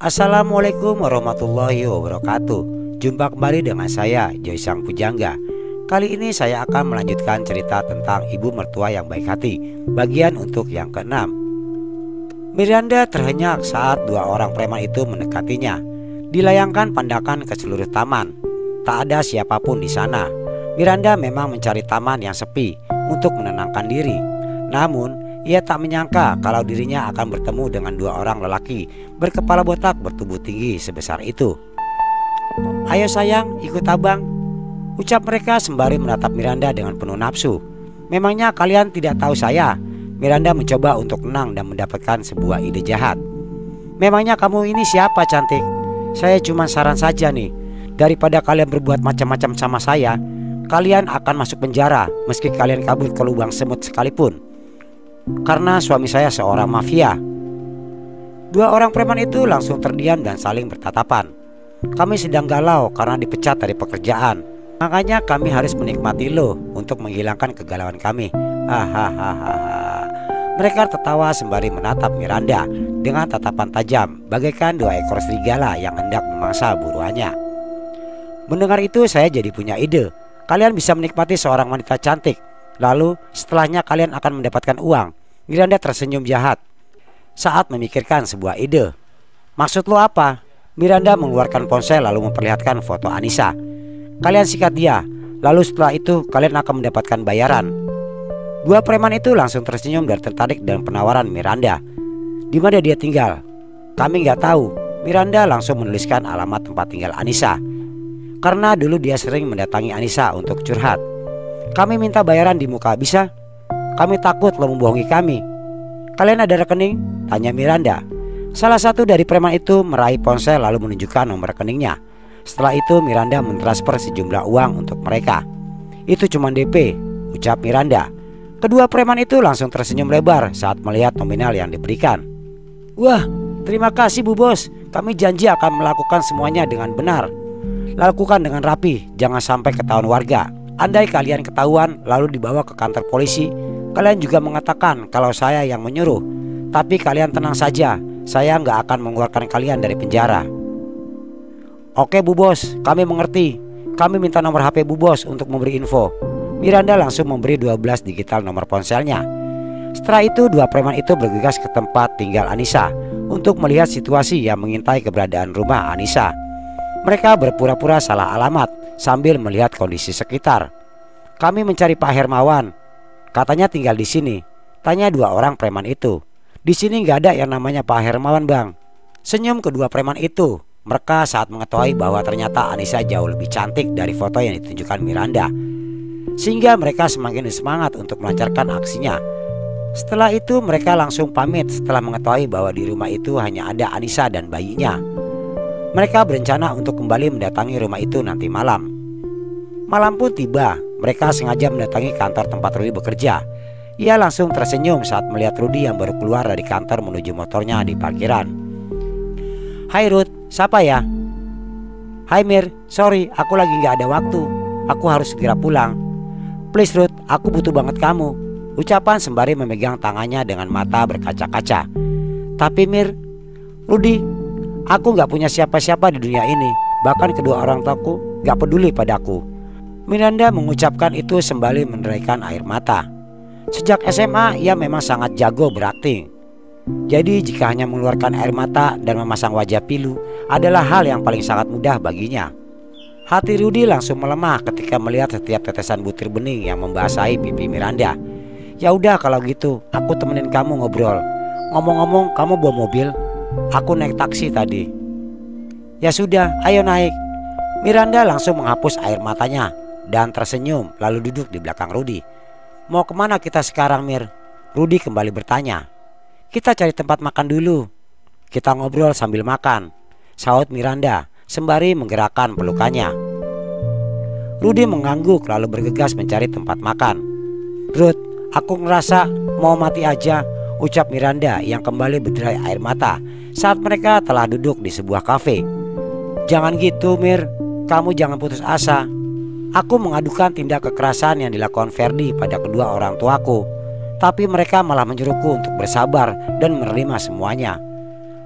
Assalamualaikum warahmatullahi wabarakatuh. Jumpa kembali dengan saya, Joy Sang Pujangga. Kali ini saya akan melanjutkan cerita tentang ibu mertua yang baik hati, bagian untuk yang keenam. Miranda terhenyak saat dua orang preman itu mendekatinya. Dilayangkan pandangan ke seluruh taman. Tak ada siapapun di sana. Miranda memang mencari taman yang sepi untuk menenangkan diri. Namun ia tak menyangka kalau dirinya akan bertemu dengan dua orang lelaki berkepala botak bertubuh tinggi sebesar itu. "Ayo sayang, ikut abang," ucap mereka sembari menatap Miranda dengan penuh nafsu. "Memangnya kalian tidak tahu saya?" Miranda mencoba untuk tenang dan mendapatkan sebuah ide jahat. "Memangnya kamu ini siapa, cantik? Saya cuma saran saja nih. Daripada kalian berbuat macam-macam sama saya, kalian akan masuk penjara meski kalian kabur ke lubang semut sekalipun. Karena suami saya seorang mafia." Dua orang preman itu langsung terdiam dan saling bertatapan. "Kami sedang galau karena dipecat dari pekerjaan. Makanya kami harus menikmati lo untuk menghilangkan kegalauan kami. Hahaha." Mereka tertawa sembari menatap Miranda dengan tatapan tajam bagaikan dua ekor serigala yang hendak memangsa buruannya. Mendengar itu saya jadi punya ide. Kalian bisa menikmati seorang wanita cantik. Lalu setelahnya kalian akan mendapatkan uang. Miranda tersenyum jahat saat memikirkan sebuah ide. "Maksud lo apa?" Miranda mengeluarkan ponsel lalu memperlihatkan foto Anissa. "Kalian sikat dia. Lalu setelah itu kalian akan mendapatkan bayaran." Dua preman itu langsung tersenyum dan tertarik dengan penawaran Miranda. "Di mana dia tinggal?" "Kami nggak tahu." Miranda langsung menuliskan alamat tempat tinggal Anissa. Karena dulu dia sering mendatangi Anissa untuk curhat. "Kami minta bayaran di muka, bisa? Kami takut lo membohongi kami." "Kalian ada rekening?" tanya Miranda. Salah satu dari preman itu meraih ponsel lalu menunjukkan nomor rekeningnya. Setelah itu Miranda mentransfer sejumlah uang untuk mereka. "Itu cuma DP," ucap Miranda. Kedua preman itu langsung tersenyum lebar saat melihat nominal yang diberikan. "Wah, terima kasih Bu Bos. Kami janji akan melakukan semuanya dengan benar. Lakukan dengan rapi, jangan sampai ketahuan warga. Andai kalian ketahuan lalu dibawa ke kantor polisi, kalian juga mengatakan kalau saya yang menyuruh. Tapi kalian tenang saja, saya nggak akan mengeluarkan kalian dari penjara." "Oke Bu Bos, kami mengerti. Kami minta nomor HP Bu Bos untuk memberi info." Miranda langsung memberi 12 digital nomor ponselnya. Setelah itu dua preman itu bergegas ke tempat tinggal Anissa untuk melihat situasi yang mengintai keberadaan rumah Anissa. Mereka berpura-pura salah alamat sambil melihat kondisi sekitar. "Kami mencari Pak Hermawan. Katanya tinggal di sini," tanya dua orang preman itu. "Di sini nggak ada yang namanya Pak Hermawan, Bang." Senyum kedua preman itu mereka saat mengetahui bahwa ternyata Anissa jauh lebih cantik dari foto yang ditunjukkan Miranda, sehingga mereka semakin semangat untuk melancarkan aksinya. Setelah itu mereka langsung pamit setelah mengetahui bahwa di rumah itu hanya ada Anissa dan bayinya. Mereka berencana untuk kembali mendatangi rumah itu nanti malam. Malam pun tiba. Mereka sengaja mendatangi kantor tempat Rudy bekerja. Ia langsung tersenyum saat melihat Rudy yang baru keluar dari kantor menuju motornya di parkiran. "Hai Ruth, siapa ya?" "Hai Mir, sorry aku lagi gak ada waktu. Aku harus segera pulang." "Please Ruth, aku butuh banget kamu," ucapan sembari memegang tangannya dengan mata berkaca-kaca. "Tapi Mir, Rudy, aku gak punya siapa-siapa di dunia ini. Bahkan kedua orang tuaku gak peduli padaku." Miranda mengucapkan itu sembari meneraikan air mata. Sejak SMA ia memang sangat jago berakting. Jadi jika hanya mengeluarkan air mata dan memasang wajah pilu adalah hal yang paling sangat mudah baginya. Hati Rudy langsung melemah ketika melihat setiap tetesan butir bening yang membasahi pipi Miranda. "Ya udah kalau gitu, aku temenin kamu ngobrol. Ngomong-ngomong, kamu bawa mobil? Aku naik taksi tadi." "Ya sudah, ayo naik." Miranda langsung menghapus air matanya dan tersenyum lalu duduk di belakang Rudy. "Mau kemana kita sekarang, Mir?" Rudy kembali bertanya. "Kita cari tempat makan dulu. Kita ngobrol sambil makan," sahut Miranda sembari menggerakkan pelukannya. Rudy mengangguk lalu bergegas mencari tempat makan. "Ruth, aku ngerasa mau mati aja," ucap Miranda yang kembali berderai air mata saat mereka telah duduk di sebuah kafe. "Jangan gitu Mir, kamu jangan putus asa. Aku mengadukan tindak kekerasan yang dilakukan Ferdi pada kedua orang tuaku, tapi mereka malah menyuruhku untuk bersabar dan menerima semuanya.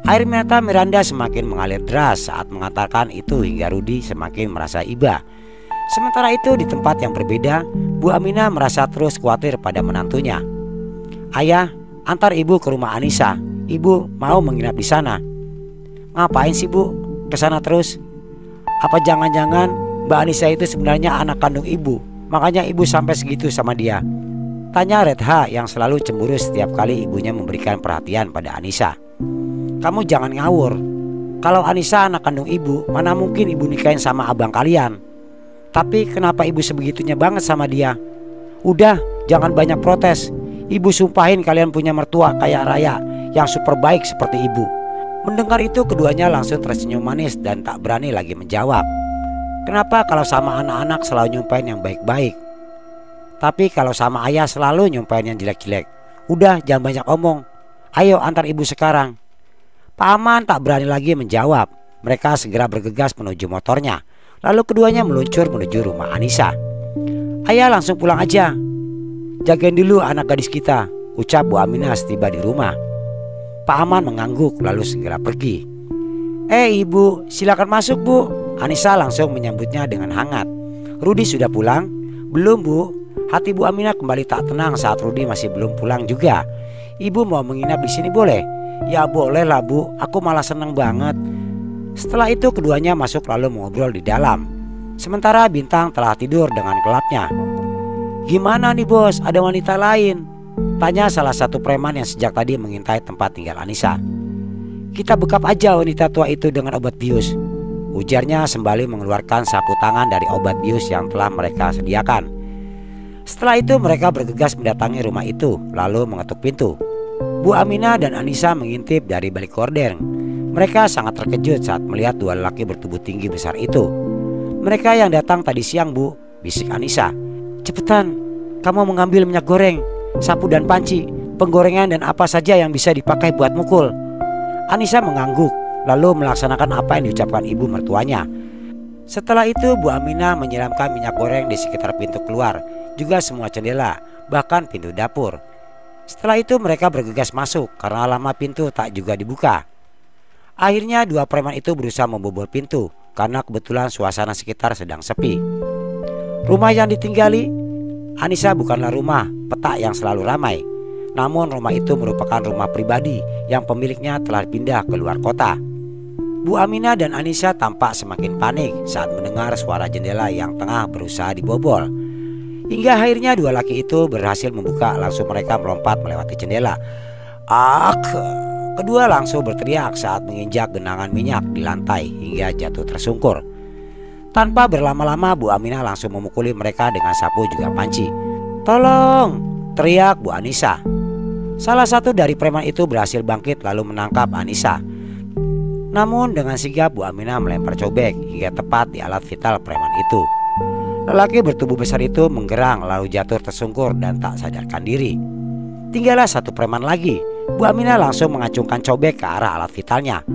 Air mata Miranda semakin mengalir deras saat mengantarkan itu hingga Rudi semakin merasa iba. Sementara itu di tempat yang berbeda, Bu Aminah merasa terus khawatir pada menantunya. "Ayah, antar ibu ke rumah Anissa. Ibu mau menginap di sana." "Ngapain sih Bu ke sana terus? Apa jangan-jangan Mbak Anissa itu sebenarnya anak kandung ibu, makanya ibu sampai segitu sama dia?" tanya Redha yang selalu cemburu setiap kali ibunya memberikan perhatian pada Anissa. "Kamu jangan ngawur. Kalau Anissa anak kandung ibu, mana mungkin ibu nikahin sama abang kalian. Tapi kenapa ibu sebegitunya banget sama dia? Udah, jangan banyak protes. Ibu sumpahin kalian punya mertua kayak Raya yang super baik seperti ibu." Mendengar itu keduanya langsung tersenyum manis dan tak berani lagi menjawab. Kenapa kalau sama anak-anak selalu nyumpahin yang baik-baik, tapi kalau sama ayah selalu nyumpahin yang jelek-jelek? Udah, jangan banyak omong. Ayo antar ibu sekarang. Pak Aman tak berani lagi menjawab. Mereka segera bergegas menuju motornya. Lalu keduanya meluncur menuju rumah Anissa. "Ayah langsung pulang aja. Jagain dulu anak gadis kita," ucap Bu Aminah setiba di rumah. Pak Aman mengangguk lalu segera pergi. Ibu, silakan masuk Bu." Anissa langsung menyambutnya dengan hangat. "Rudi sudah pulang?" "Belum Bu." Hati Bu Aminah kembali tak tenang saat Rudi masih belum pulang juga. "Ibu mau menginap di sini boleh?" "Ya boleh lah Bu, aku malah seneng banget." Setelah itu keduanya masuk lalu mengobrol di dalam. Sementara Bintang telah tidur dengan gelapnya. "Gimana nih Bos, ada wanita lain?" tanya salah satu preman yang sejak tadi mengintai tempat tinggal Anissa. "Kita bekap aja wanita tua itu dengan obat bius," ujarnya sembali mengeluarkan sapu tangan dari obat bius yang telah mereka sediakan. Setelah itu mereka bergegas mendatangi rumah itu lalu mengetuk pintu. Bu Aminah dan Anissa mengintip dari balik gorden. Mereka sangat terkejut saat melihat dua lelaki bertubuh tinggi besar itu. "Mereka yang datang tadi siang Bu," bisik Anissa. "Cepetan, kamu mengambil minyak goreng, sapu dan panci, penggorengan dan apa saja yang bisa dipakai buat mukul." Anissa mengangguk lalu melaksanakan apa yang diucapkan ibu mertuanya. Setelah itu Bu Aminah menyiramkan minyak goreng di sekitar pintu keluar, juga semua jendela, bahkan pintu dapur. Setelah itu mereka bergegas masuk karena lama pintu tak juga dibuka. Akhirnya dua preman itu berusaha membobol pintu karena kebetulan suasana sekitar sedang sepi. Rumah yang ditinggali Anissa bukanlah rumah petak yang selalu ramai. Namun rumah itu merupakan rumah pribadi yang pemiliknya telah pindah ke luar kota. Bu Aminah dan Anissa tampak semakin panik saat mendengar suara jendela yang tengah berusaha dibobol. Hingga akhirnya dua laki itu berhasil membuka, langsung mereka melompat melewati jendela. "Ak!" Kedua langsung berteriak saat menginjak genangan minyak di lantai hingga jatuh tersungkur. Tanpa berlama-lama Bu Aminah langsung memukuli mereka dengan sapu juga panci. "Tolong!" teriak Bu Anissa. Salah satu dari preman itu berhasil bangkit lalu menangkap Anissa. Namun dengan sigap Bu Aminah melempar cobek hingga tepat di alat vital preman itu. Lelaki bertubuh besar itu menggerang lalu jatuh tersungkur dan tak sadarkan diri. Tinggallah satu preman lagi. Bu Aminah langsung mengacungkan cobek ke arah alat vitalnya.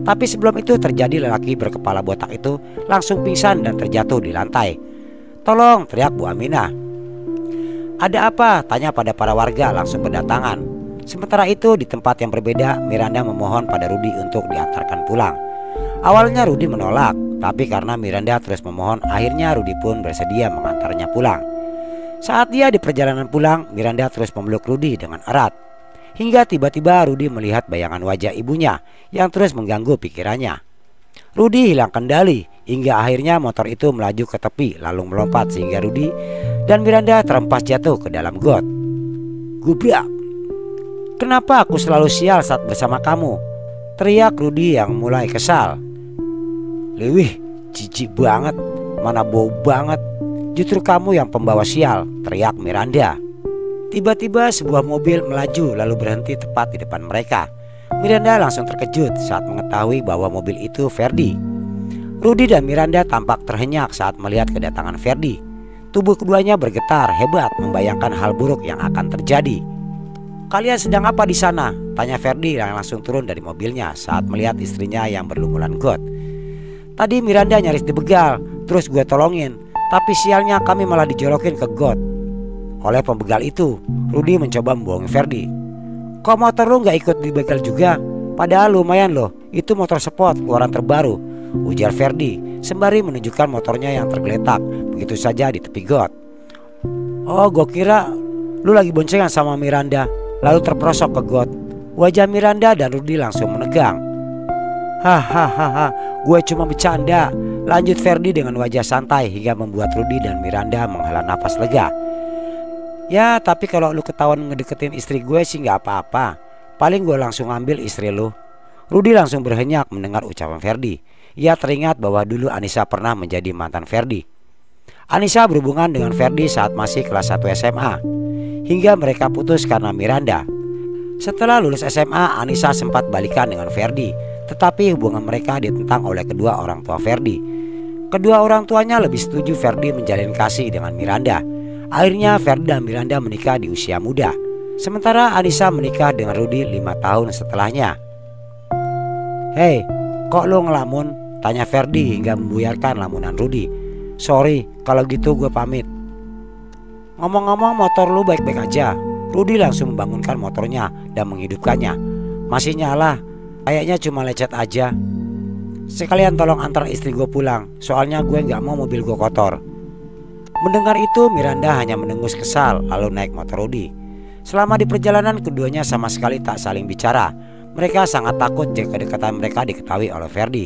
Tapi sebelum itu terjadi, lelaki berkepala botak itu langsung pingsan dan terjatuh di lantai. "Tolong!" teriak Bu Aminah. "Ada apa?" tanya pada para warga langsung berdatangan. Sementara itu di tempat yang berbeda, Miranda memohon pada Rudi untuk diantarkan pulang. Awalnya Rudi menolak, tapi karena Miranda terus memohon, akhirnya Rudi pun bersedia mengantarnya pulang. Saat dia di perjalanan pulang, Miranda terus memeluk Rudi dengan erat. Hingga tiba-tiba Rudi melihat bayangan wajah ibunya yang terus mengganggu pikirannya. Rudi hilang kendali hingga akhirnya motor itu melaju ke tepi lalu melompat sehingga Rudi dan Miranda terempas jatuh ke dalam got. "Gubrak! Kenapa aku selalu sial saat bersama kamu?" teriak Rudi yang mulai kesal. "Lewih, jijik banget, mana bau banget. Justru kamu yang pembawa sial," teriak Miranda. Tiba-tiba sebuah mobil melaju lalu berhenti tepat di depan mereka. Miranda langsung terkejut saat mengetahui bahwa mobil itu Ferdi. Rudi dan Miranda tampak terhenyak saat melihat kedatangan Ferdi. Tubuh keduanya bergetar hebat membayangkan hal buruk yang akan terjadi. "Kalian sedang apa di sana?" tanya Ferdi yang langsung turun dari mobilnya saat melihat istrinya yang berlumuran got. "Tadi Miranda nyaris dibegal, terus gue tolongin, tapi sialnya kami malah dijorokin ke got." Oleh pembegal itu, Rudi mencoba membohongi Ferdi. "Kok motor lu gak ikut dibegal juga?" Padahal lumayan loh, itu motor sport keluaran terbaru, ujar Ferdi sembari menunjukkan motornya yang tergeletak begitu saja di tepi got. Oh, gue kira lu lagi boncengan sama Miranda lalu terperosok ke got. Wajah Miranda dan Rudy langsung menegang. Hahaha, gue cuma bercanda, lanjut Ferdi dengan wajah santai hingga membuat Rudy dan Miranda menghela nafas lega. Ya tapi kalau lu ketahuan ngedeketin istri gue sih gak apa-apa, paling gue langsung ambil istri lu. Rudy langsung berhenyak mendengar ucapan Ferdi. Ia teringat bahwa dulu Anissa pernah menjadi mantan Ferdi. Anissa berhubungan dengan Ferdi saat masih kelas 1 SMA, hingga mereka putus karena Miranda. Setelah lulus SMA, Anissa sempat balikan dengan Ferdi, tetapi hubungan mereka ditentang oleh kedua orang tua Ferdi. Kedua orang tuanya lebih setuju Ferdi menjalin kasih dengan Miranda. Akhirnya Ferdi dan Miranda menikah di usia muda. Sementara Anissa menikah dengan Rudy 5 tahun setelahnya. Hei, kok lo ngelamun? Tanya Ferdi hingga membuyarkan lamunan Rudy. Sorry, kalau gitu gue pamit. Ngomong-ngomong motor lu baik-baik aja. Rudy langsung membangunkan motornya dan menghidupkannya. Masih nyala, kayaknya cuma lecet aja. Sekalian tolong antar istri gue pulang, soalnya gue gak mau mobil gue kotor. Mendengar itu Miranda hanya mendengus kesal lalu naik motor Rudy. Selama di perjalanan keduanya sama sekali tak saling bicara. Mereka sangat takut jika kedekatan mereka diketahui oleh Ferdi.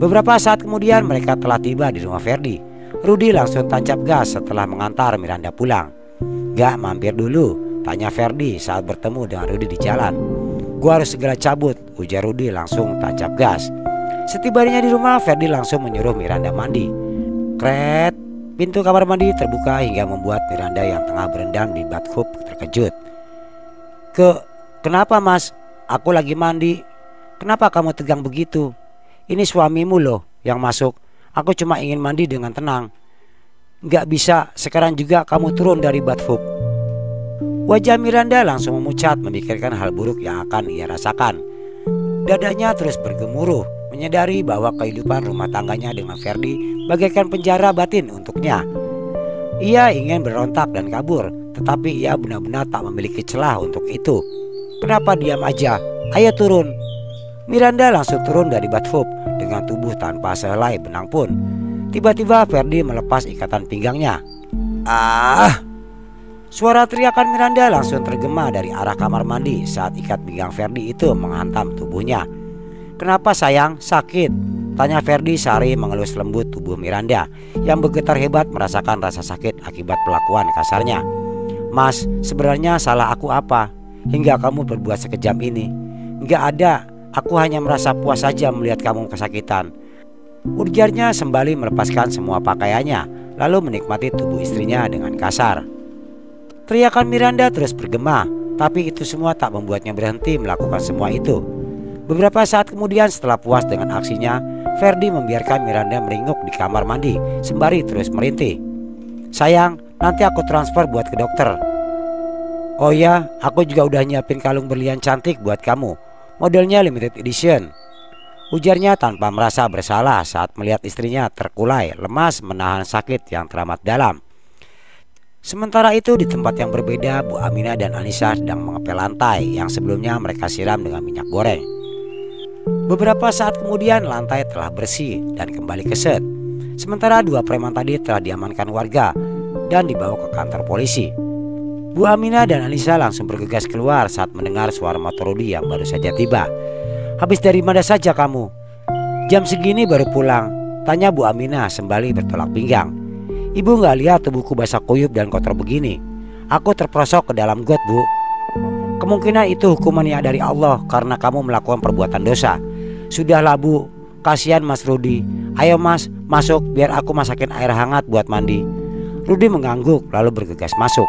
Beberapa saat kemudian mereka telah tiba di rumah Ferdi. Rudy langsung tancap gas setelah mengantar Miranda pulang. Gak mampir dulu? Tanya Ferdi saat bertemu dengan Rudy di jalan. Gua harus segera cabut, ujar Rudy langsung tancap gas. Setibanya di rumah, Ferdi langsung menyuruh Miranda mandi. Kret, pintu kamar mandi terbuka hingga membuat Miranda yang tengah berendam di bathtub terkejut. Kenapa mas? Aku lagi mandi. Kenapa kamu tegang begitu? Ini suamimu loh yang masuk. Aku cuma ingin mandi dengan tenang. Gak bisa, sekarang juga kamu turun dari bathtub. Wajah Miranda langsung memucat memikirkan hal buruk yang akan ia rasakan. Dadanya terus bergemuruh menyadari bahwa kehidupan rumah tangganya dengan Ferdi bagaikan penjara batin untuknya. Ia ingin berontak dan kabur, tetapi ia benar-benar tak memiliki celah untuk itu. Kenapa diam aja? Ayo turun. Miranda langsung turun dari bathtub dengan tubuh tanpa sehelai benang pun. Tiba-tiba Ferdi melepas ikatan pinggangnya. Suara teriakan Miranda langsung tergema dari arah kamar mandi saat ikat pinggang Ferdi itu menghantam tubuhnya. Kenapa sayang? Sakit? Tanya Ferdi sehari mengelus lembut tubuh Miranda yang bergetar hebat merasakan rasa sakit akibat perlakuan kasarnya. Mas, sebenarnya salah aku apa? Hingga kamu berbuat sekejam ini? Enggak ada, aku hanya merasa puas saja melihat kamu kesakitan. Ujarnya sembali melepaskan semua pakaiannya lalu menikmati tubuh istrinya dengan kasar. Teriakan Miranda terus bergema, tapi itu semua tak membuatnya berhenti melakukan semua itu. Beberapa saat kemudian setelah puas dengan aksinya, Ferdi membiarkan Miranda meringuk di kamar mandi sembari terus merintih. Sayang, nanti aku transfer buat ke dokter. Oh ya, aku juga udah nyiapin kalung berlian cantik buat kamu. Modelnya limited edition. Ujarnya tanpa merasa bersalah saat melihat istrinya terkulai, lemas menahan sakit yang teramat dalam. Sementara itu di tempat yang berbeda, Bu Aminah dan Anissa sedang mengepel lantai yang sebelumnya mereka siram dengan minyak goreng. Beberapa saat kemudian lantai telah bersih dan kembali keset. Sementara dua preman tadi telah diamankan warga dan dibawa ke kantor polisi. Bu Aminah dan Anissa langsung bergegas keluar saat mendengar suara motor Rudy yang baru saja tiba. Habis dari mana saja kamu? Jam segini baru pulang, tanya Bu Aminah sembali bertolak pinggang. Ibu gak lihat tubuhku basah kuyup dan kotor begini. Aku terperosok ke dalam got, Bu. Kemungkinan itu hukumannya dari Allah karena kamu melakukan perbuatan dosa. Sudahlah Bu, kasihan Mas Rudy. Ayo Mas, masuk biar aku masakin air hangat buat mandi. Rudy mengangguk lalu bergegas masuk.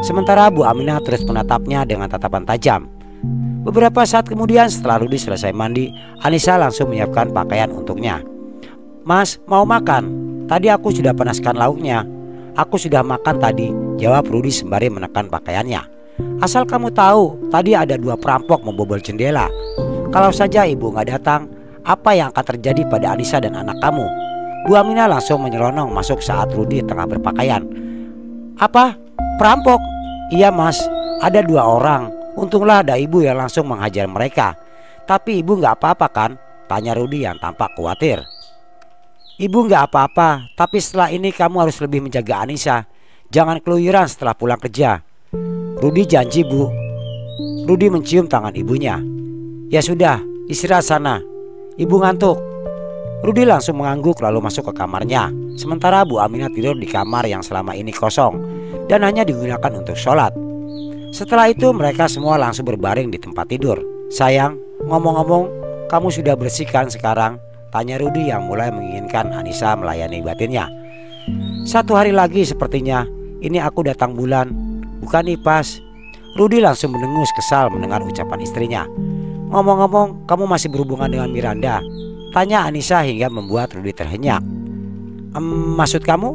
Sementara Bu Aminah terus menatapnya dengan tatapan tajam. Beberapa saat kemudian setelah Rudy selesai mandi, Anissa langsung menyiapkan pakaian untuknya. Mas, mau makan? Tadi aku sudah panaskan lauknya. Aku sudah makan tadi, jawab Rudy sembari menekan pakaiannya. Asal kamu tahu, tadi ada dua perampok membobol jendela. Kalau saja ibu gak datang, apa yang akan terjadi pada Anissa dan anak kamu? Bu Aminah langsung menyelonong masuk saat Rudy tengah berpakaian. Apa? Perampok? Iya mas, ada dua orang. Untunglah ada ibu yang langsung menghajar mereka. Tapi ibu nggak apa-apa kan? Tanya Rudi yang tampak khawatir. Ibu nggak apa-apa, tapi setelah ini kamu harus lebih menjaga Anissa. Jangan keluyuran setelah pulang kerja. Rudi janji, Bu. Rudi mencium tangan ibunya. Ya sudah, istirahat sana. Ibu ngantuk. Rudi langsung mengangguk lalu masuk ke kamarnya. Sementara Bu Aminah tidur di kamar yang selama ini kosong dan hanya digunakan untuk sholat. Setelah itu mereka semua langsung berbaring di tempat tidur. Sayang, ngomong-ngomong, kamu sudah bersihkan sekarang? Tanya Rudi yang mulai menginginkan Anissa melayani batinnya. 1 hari lagi sepertinya. Ini aku datang bulan, bukan Ipas. Rudi langsung mendengus kesal mendengar ucapan istrinya. Ngomong-ngomong, kamu masih berhubungan dengan Miranda? Tanya Anissa hingga membuat Rudi terhenyak. Maksud kamu?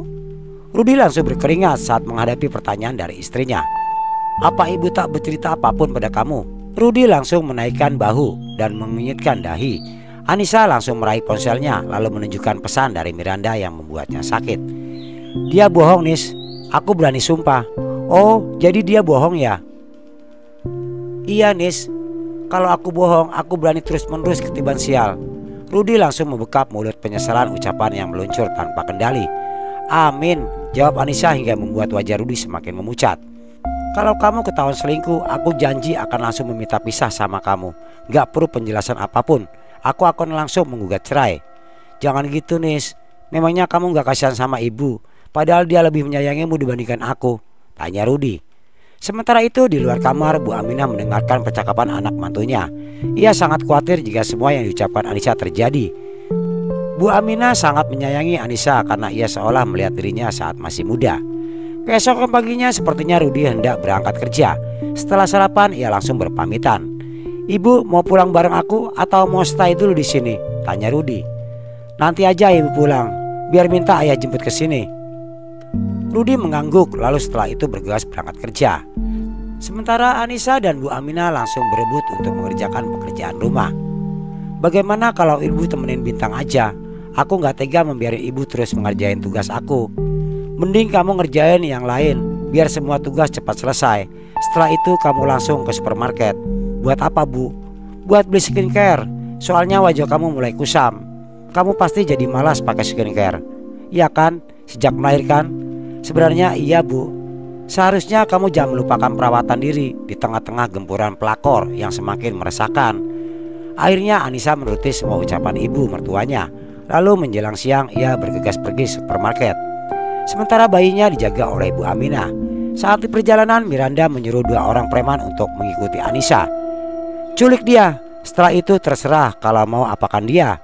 Rudi langsung berkeringat saat menghadapi pertanyaan dari istrinya. Apa ibu tak bercerita apapun pada kamu? Rudi langsung menaikkan bahu dan mengunyitkan dahi. Anissa langsung meraih ponselnya lalu menunjukkan pesan dari Miranda yang membuatnya sakit. Dia bohong, Nis. Aku berani sumpah. Oh, jadi dia bohong ya? Iya, Nis. Kalau aku bohong, aku berani terus-menerus ketiban sial. Rudi langsung membekap mulut penyesalan ucapan yang meluncur tanpa kendali. Amin, jawab Anissa hingga membuat wajah Rudi semakin memucat. Kalau kamu ketahuan selingkuh, aku janji akan langsung meminta pisah sama kamu. Gak perlu penjelasan apapun. Aku akan langsung menggugat cerai. Jangan gitu, Nis. Memangnya kamu gak kasihan sama ibu? Padahal dia lebih menyayangimu dibandingkan aku. Tanya Rudi. Sementara itu di luar kamar, Bu Aminah mendengarkan percakapan anak mantunya. Ia sangat khawatir jika semua yang diucapkan Anissa terjadi. Bu Aminah sangat menyayangi Anissa karena ia seolah melihat dirinya saat masih muda. Keesokan paginya sepertinya Rudi hendak berangkat kerja. Setelah sarapan ia langsung berpamitan. Ibu mau pulang bareng aku atau mau stay dulu di sini? Tanya Rudi. Nanti aja ibu pulang, biar minta ayah jemput ke sini. Rudi mengangguk lalu setelah itu bergegas berangkat kerja. Sementara Anissa dan Bu Aminah langsung berebut untuk mengerjakan pekerjaan rumah. Bagaimana kalau ibu temenin Bintang aja? Aku gak tega membiarin ibu terus mengerjain tugas aku. Mending kamu ngerjain yang lain, biar semua tugas cepat selesai. Setelah itu kamu langsung ke supermarket. Buat apa, Bu? Buat beli skincare. Soalnya wajah kamu mulai kusam. Kamu pasti jadi malas pakai skincare. Iya kan? Sejak melahirkan? Sebenarnya iya, Bu. Seharusnya kamu jangan melupakan perawatan diri di tengah-tengah gempuran pelakor yang semakin meresahkan. Akhirnya Anissa menuruti semua ucapan ibu mertuanya. Lalu menjelang siang ia bergegas pergi supermarket. Sementara bayinya dijaga oleh Bu Aminah. Saat di perjalanan Miranda menyuruh 2 orang preman untuk mengikuti Anissa. Culik dia. Setelah itu terserah kalau mau apakan dia.